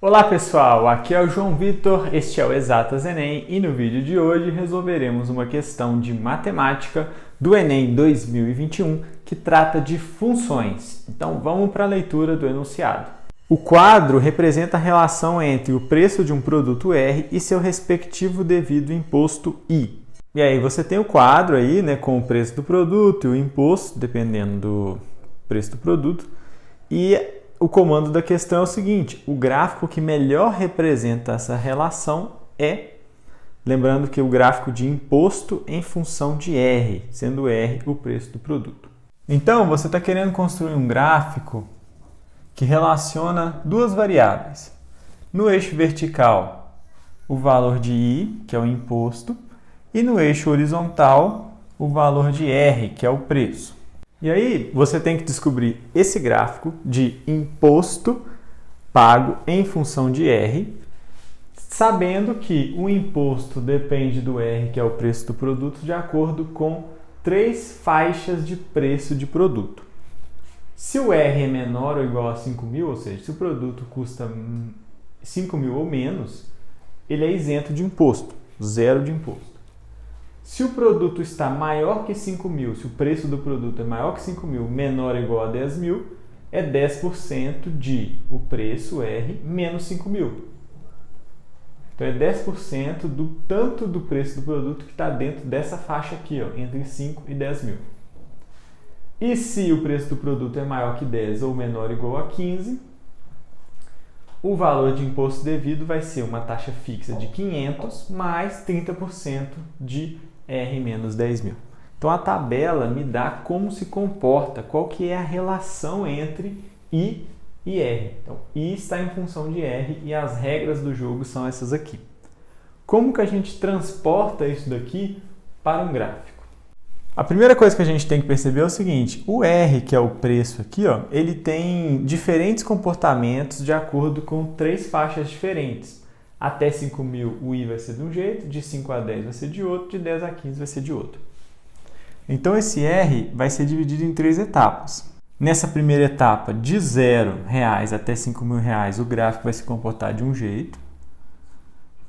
Olá pessoal, aqui é o João Vitor, este é o Exatas Enem e no vídeo de hoje resolveremos uma questão de matemática do Enem 2021 que trata de funções. Então vamos para a leitura do enunciado. O quadro representa a relação entre o preço de um produto R e seu respectivo devido imposto I. E aí você tem o quadro aí, com o preço do produto e o imposto, dependendo do preço do produto, e o comando da questão é o seguinte: o gráfico que melhor representa essa relação é, lembrando que o gráfico de imposto em função de R, sendo R o preço do produto. Então, você está querendo construir um gráfico que relaciona duas variáveis. No eixo vertical, o valor de I, que é o imposto, e no eixo horizontal, o valor de R, que é o preço. E aí você tem que descobrir esse gráfico de imposto pago em função de R, sabendo que o imposto depende do R, que é o preço do produto, de acordo com três faixas de preço de produto. Se o R é menor ou igual a 5.000, ou seja, se o produto custa 5.000 ou menos, ele é isento de imposto, zero de imposto. Se o produto está maior que 5.000, se o preço do produto é maior que 5.000, menor ou igual a 10.000, é 10% de o preço R menos 5.000. Então é 10% do tanto do preço do produto que está dentro dessa faixa aqui, entre 5 e 10.000. E se o preço do produto é maior que 10 ou menor ou igual a 15, o valor de imposto devido vai ser uma taxa fixa de 500 mais 30% de R menos 10.000. Então a tabela me dá como se comporta, qual que é a relação entre I e R. Então I está em função de R e as regras do jogo são essas aqui. Como que a gente transporta isso daqui para um gráfico? A primeira coisa que a gente tem que perceber é o seguinte: o R, que é o preço aqui, ele tem diferentes comportamentos de acordo com três faixas diferentes. Até 5.000 o I vai ser de um jeito, de 5 a 10 vai ser de outro, de 10 a 15 vai ser de outro. Então esse R vai ser dividido em três etapas. Nessa primeira etapa, de R$0 até R$5.000, o gráfico vai se comportar de um jeito.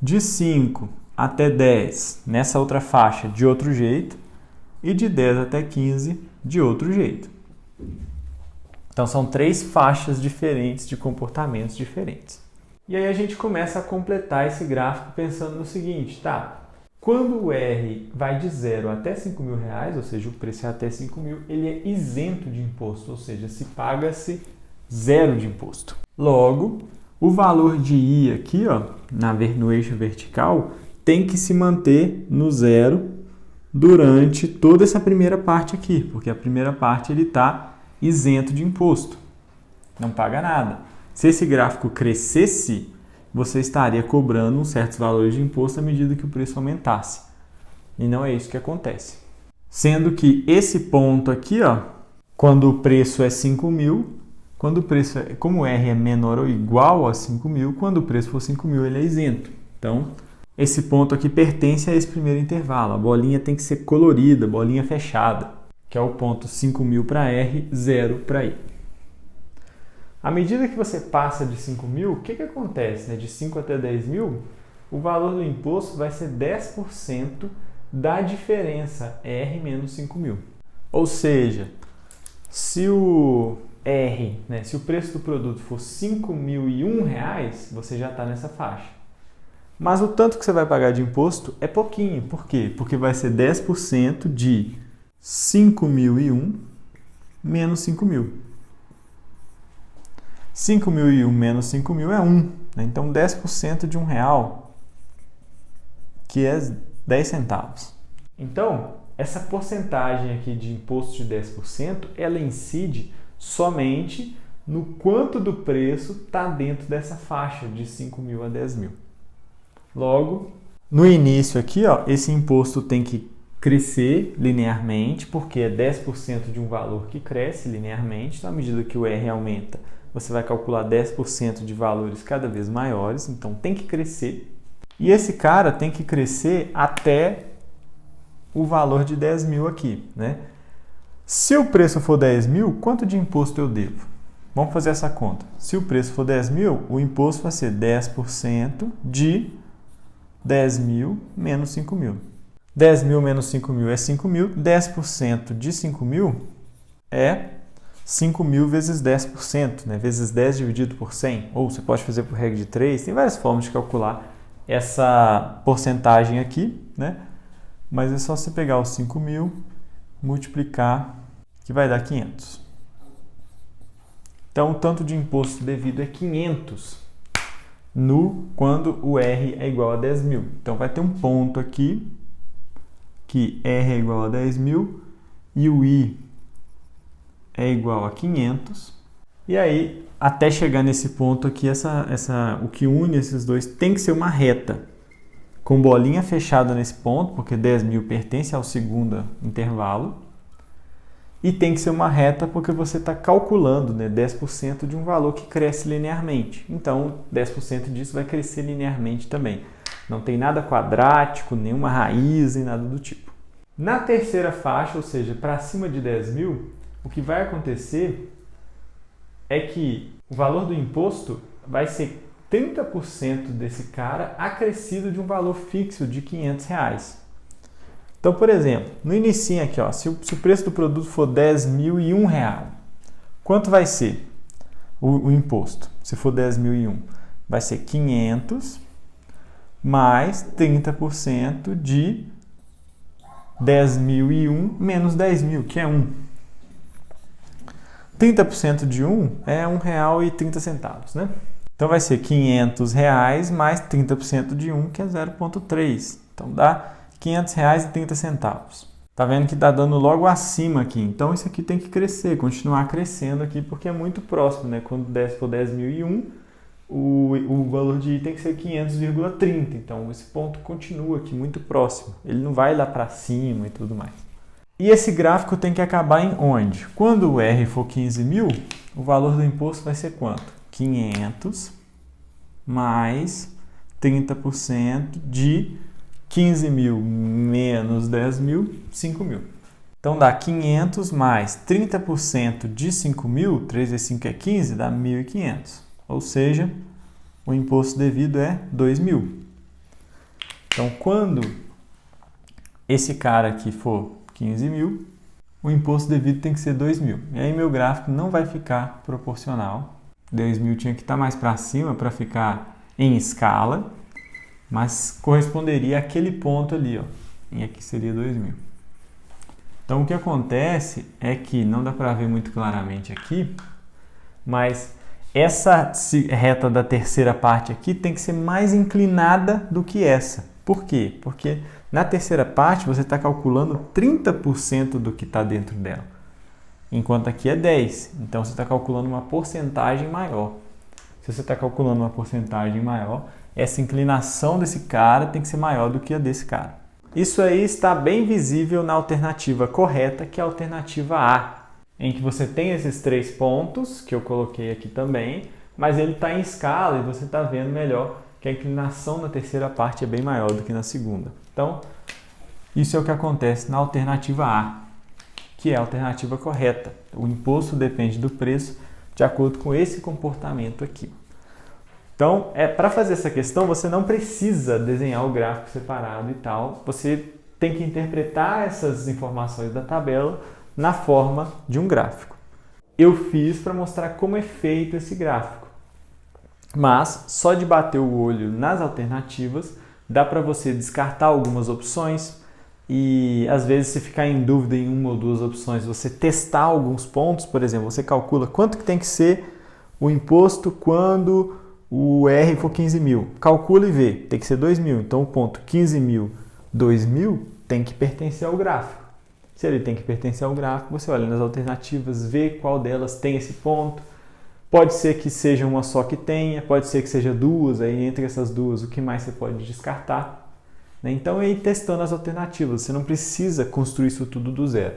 De 5 até 10, nessa outra faixa, de outro jeito. E de 10 até 15, de outro jeito. Então são três faixas diferentes de comportamentos diferentes. E aí a gente começa a completar esse gráfico pensando no seguinte, quando o R vai de 0 até R$5.000, ou seja, o preço é até 5.000, ele é isento de imposto, ou seja, se paga-se zero de imposto. Logo, o valor de I aqui, no eixo vertical, tem que se manter no zero durante toda essa primeira parte aqui, porque a primeira parte ele está isento de imposto, não paga nada. Se esse gráfico crescesse, você estaria cobrando certos valores de imposto à medida que o preço aumentasse. E não é isso que acontece. Sendo que esse ponto aqui, quando o preço é 5.000, como o R é menor ou igual a 5.000, quando o preço for 5.000, ele é isento. Então, esse ponto aqui pertence a esse primeiro intervalo. A bolinha tem que ser colorida, bolinha fechada, que é o ponto 5.000 para R, 0 para I. À medida que você passa de 5.000, o que acontece? De 5 até 10.000, o valor do imposto vai ser 10% da diferença R menos 5.000. Ou seja, se o R, se o preço do produto for R$5.001, você já está nessa faixa. Mas o tanto que você vai pagar de imposto é pouquinho. Por quê? Porque vai ser 10% de 5.001 menos 5.000. 5.001 menos 5.000 é 1. Então 10% de R$1, que é 10 centavos. Então, essa porcentagem aqui de imposto de 10%, ela incide somente no quanto do preço está dentro dessa faixa de 5.000 a 10.000. Logo, no início aqui, esse imposto tem que crescer linearmente, porque é 10% de um valor que cresce linearmente. Então, à medida que o R aumenta, você vai calcular 10% de valores cada vez maiores, então tem que crescer. E esse cara tem que crescer até o valor de 10.000 aqui, Se o preço for 10.000, quanto de imposto eu devo? Vamos fazer essa conta. Se o preço for 10 mil, o imposto vai ser 10% de 10 mil menos 5 mil. 10 mil menos 5 mil é 5 mil. 10% de 5 mil é 5 mil vezes 10%, né? Vezes 10 dividido por 100. Ou você pode fazer por regra de 3. Tem várias formas de calcular essa porcentagem aqui, né? Mas é só você pegar os 5 mil, multiplicar, que vai dar 500. Então, o tanto de imposto devido é 500 quando o R é igual a 10 mil. Então, vai ter um ponto aqui, que R é igual a 10 mil, e o I é igual a 500. E aí, até chegar nesse ponto aqui, o que une esses dois tem que ser uma reta, com bolinha fechada nesse ponto, porque 10 mil pertence ao segundo intervalo. E tem que ser uma reta porque você está calculando, né, 10% de um valor que cresce linearmente. Então, 10% disso vai crescer linearmente também. Não tem nada quadrático, nenhuma raiz e nada do tipo. Na terceira faixa, ou seja, para cima de 10 mil, o que vai acontecer é que o valor do imposto vai ser 30% desse cara acrescido de um valor fixo de R$500. Então, por exemplo, no inicinho aqui, ó, se o preço do produto for R$10.001, quanto vai ser o imposto? Se for R$10.001, vai ser 500 mais 30% de 10.001 menos 10 mil, que é 1. 30% de 1 é R$1,30, né? Então vai ser R$500 mais 30% de 1, que é 0,3. Então dá R$500,30. Tá vendo que tá dando logo acima aqui. Então isso aqui tem que crescer, continuar crescendo aqui, porque é muito próximo, né? Quando for 10.001, o valor de I tem que ser 500,30. Então esse ponto continua aqui muito próximo. Ele não vai lá para cima e tudo mais. E esse gráfico tem que acabar em onde? Quando o R for 15 mil, o valor do imposto vai ser quanto? 500 mais 30% de 15 mil menos 10 mil, 5 mil. Então dá 500 mais 30% de 5 mil, 3 vezes 5 é 15, dá 1.500. Ou seja, o imposto devido é 2 mil. Então quando esse cara aqui for 15 mil, o imposto devido tem que ser 2 mil. E aí meu gráfico não vai ficar proporcional. 2 mil tinha que estar mais para cima para ficar em escala, mas corresponderia àquele ponto ali, ó. E aqui seria 2 mil. Então o que acontece é que, não dá para ver muito claramente aqui, mas essa reta da terceira parte aqui tem que ser mais inclinada do que essa. Por quê? Porque na terceira parte você está calculando 30% do que está dentro dela, enquanto aqui é 10%. Então você está calculando uma porcentagem maior. Se você está calculando uma porcentagem maior, essa inclinação desse cara tem que ser maior do que a desse cara. Isso aí está bem visível na alternativa correta, que é a alternativa A, em que você tem esses 3 pontos, que eu coloquei aqui também, mas ele está em escala e você está vendo melhor que a inclinação na terceira parte é bem maior do que na segunda. Então, isso é o que acontece na alternativa A, que é a alternativa correta. O imposto depende do preço de acordo com esse comportamento aqui. Então, para fazer essa questão, você não precisa desenhar o gráfico separado e tal. Você tem que interpretar essas informações da tabela na forma de um gráfico. Eu fiz para mostrar como é feito esse gráfico. Mas, só de bater o olho nas alternativas, dá para você descartar algumas opções e, às vezes, se ficar em dúvida em uma ou duas opções, você testar alguns pontos. Por exemplo, você calcula quanto que tem que ser o imposto quando o R for 15 mil. Calcula e vê, tem que ser 2 mil. Então, o ponto 15 mil, 2 mil tem que pertencer ao gráfico. Se ele tem que pertencer ao gráfico, você olha nas alternativas, vê qual delas tem esse ponto. Pode ser que seja uma só que tenha, pode ser que seja duas, aí entre essas duas, o que mais você pode descartar? Né? Então, é ir testando as alternativas, você não precisa construir isso tudo do zero.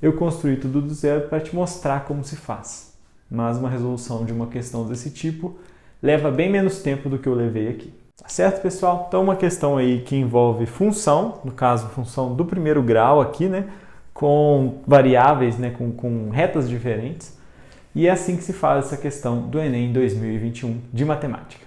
Eu construí tudo do zero para te mostrar como se faz, mas uma resolução de uma questão desse tipo leva bem menos tempo do que eu levei aqui. Tá certo, pessoal? Então, uma questão aí que envolve função, no caso, função do primeiro grau aqui, né? Com variáveis, né? Com retas diferentes. E é assim que se faz essa questão do Enem 2021 de matemática.